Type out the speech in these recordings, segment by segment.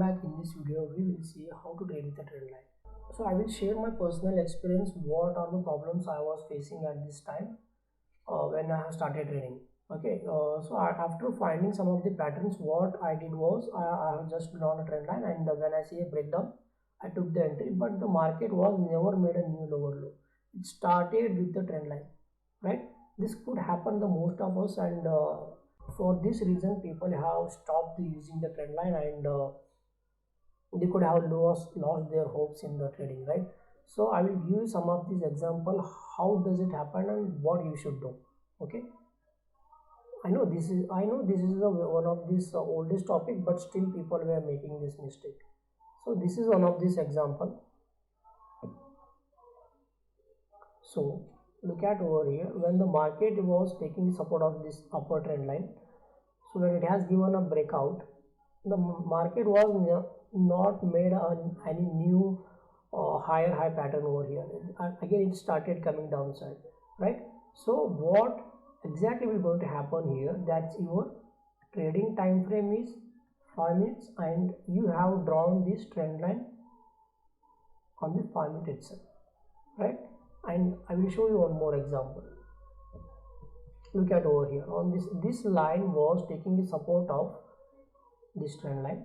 back. In this video we will see how to trade with a trend line. So I will share my personal experience, what are the problems I was facing at this time when I have started trading. Okay, after finding some of the patterns, what I did was I have just drawn a trend line, and when I see a breakdown I took the entry, but the market was never made a new lower low. It started with the trend line, right? This could happen the most of us, and for this reason people have stopped using the trend line, and they could have lost their hopes in the trading, right? So I will give you some of these example, how does it happen and what you should do. Okay, I know this is one of these oldest topic, but still people were making this mistake. So this is one of this example. So look at over here, when the market was taking support of this upper trend line, so when it has given a breakout, the market was not made any new higher high pattern over here. Again it started coming downside, right? So what exactly will going to happen here, that's your trading time frame is 5 minutes, and you have drawn this trend line on the 5 minute itself, right? And I will show you one more example. Look at over here, on this line was taking the support of this trend line,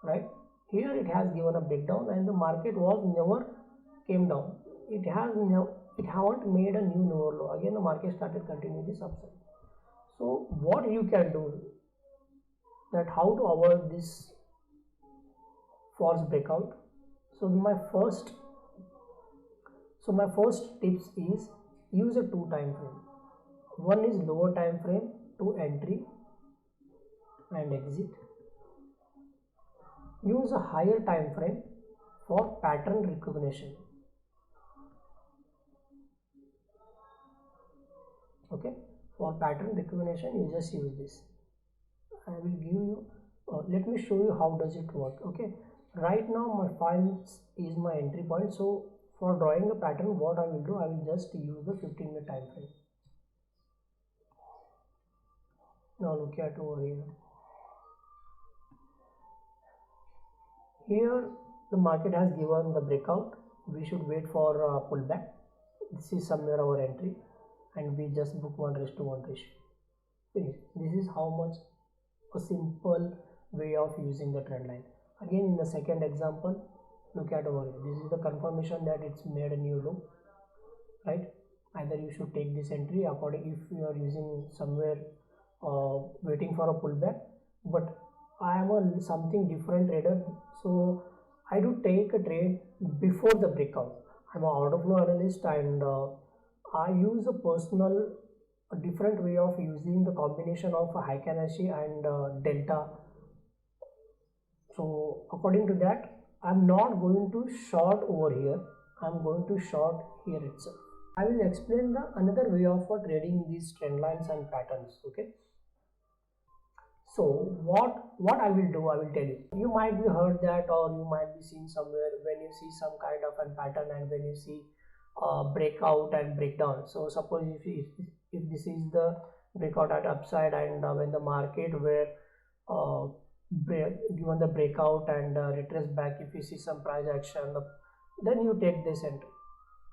right? Here it has given a breakdown and the market was never came down. It haven't made a new lower low. Again the market started continuing this upside. So what you can do, that how to avoid this false breakout. So my first tips is use a two time frame. One is lower time frame to entry and exit. Use a higher time frame for pattern recognition. Okay, for pattern recognition you just use this. I will give you let me show you how does it work. Okay, right now my 5 minutes is my entry point. So for drawing a pattern, what I will do, I will just use the 15-minute time frame. Now look at over here. Here the market has given the breakout. We should wait for pullback. This is somewhere our entry, and we just book 1:1 ratio. Finish. This is how much a simple way of using the trend line. Again in the second example, look at over here. This is the confirmation that it's made a new low, right? Either you should take this entry according, if you are using somewhere waiting for a pullback, but I am a something different trader, so I do take a trade before the breakout. I'm an order flow analyst, and I use a different way of using the combination of Heikin-Ashi and delta. So according to that, I'm not going to short over here, I'm going to short here itself. I will explain the another way of trading these trend lines and patterns. Okay, so what I will do, I will tell you. You might be heard that, or you might be seen somewhere, when you see some kind of a pattern and when you see breakout and breakdown. So suppose if this is the breakout at upside, and when the market were given the breakout and retrace back, if you see some price action, then you take this entry.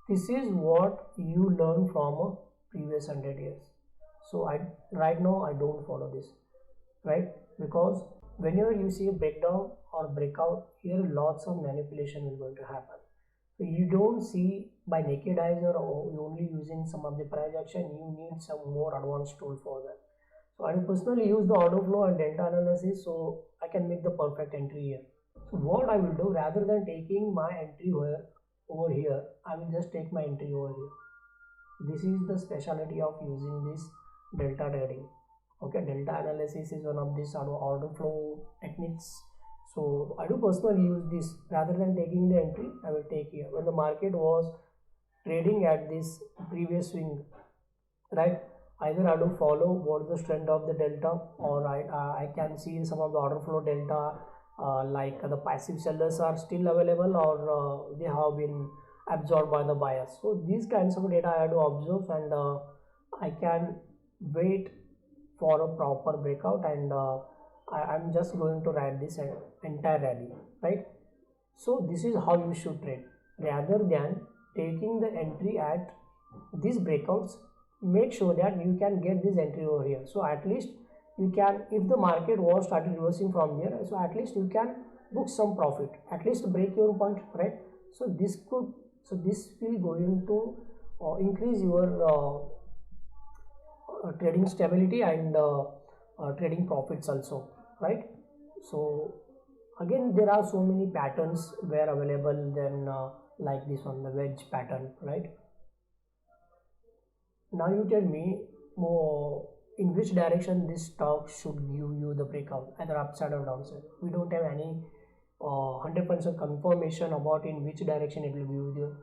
This is what you learn from previous 100 years. So right now I don't follow this, right? Because whenever you see a breakdown or breakout, here lots of manipulation is going to happen. So you don't see by naked eyes, or only using some of the price action. You need some more advanced tool for that. So I personally use the order flow and delta analysis, so I can make the perfect entry here. So what I will do, rather than taking my entry over here, I will just take my entry over here. This is the specialty of using this delta trading. Okay, delta analysis is one of these order flow techniques. So I do personally use this. Rather than taking the entry, I will take here when the market was trading at this previous swing, right? Either I do follow what is the strength of the delta, or I can see some of the order flow delta, like the passive sellers are still available, or they have been absorbed by the buyers. So these kinds of data I have to observe, and I can wait for a proper breakout, and I'm just going to write this entire rally, right? So this is how you should trade. Rather than taking the entry at these breakouts, make sure that you can get this entry over here. So at least you can, if the market was started reversing from here, so at least you can book some profit, at least break your point, right? So this could, so this will going to increase your trading stability and trading profits also, right? So again, there are so many patterns were available, then like this one, the wedge pattern, right? Now you tell me more, in which direction this stock should give you the breakout, either upside or downside. We don't have any 100% confirmation about in which direction it will give you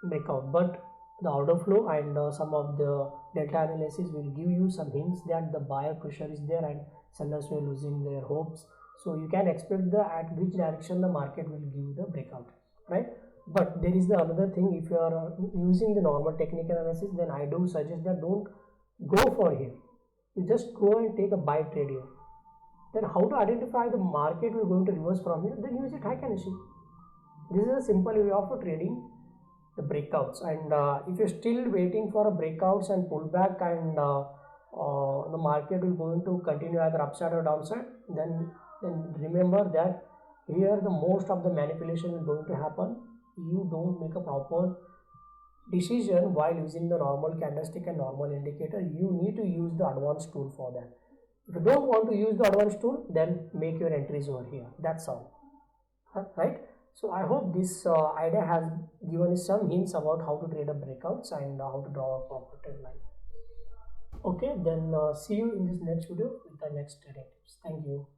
the breakout, but the order flow and some of the delta analysis will give you some hints that the buyer pressure is there and sellers were losing their hopes. So you can expect the at which direction the market will give the breakout, right? But there is the another thing, if you are using the normal technical analysis, then I do suggest that don't go for here. You just go and take a buy trade here. Then how to identify the market will going to reverse from here? Then use a high candlestick. This is a simple way of trading the breakouts. And if you're still waiting for a breakouts and pullback, and the market will going to continue either upside or downside, then remember that here the most of the manipulation is going to happen. You don't make a proper decision while using the normal candlestick and normal indicator. You need to use the advanced tool for that. If you don't want to use the advanced tool, then make your entries over here. That's all, right? So I hope this idea has given you some hints about how to trade a breakouts and how to draw a proper trend line. Okay, then see you in this next video with the next trading tips. Thank you.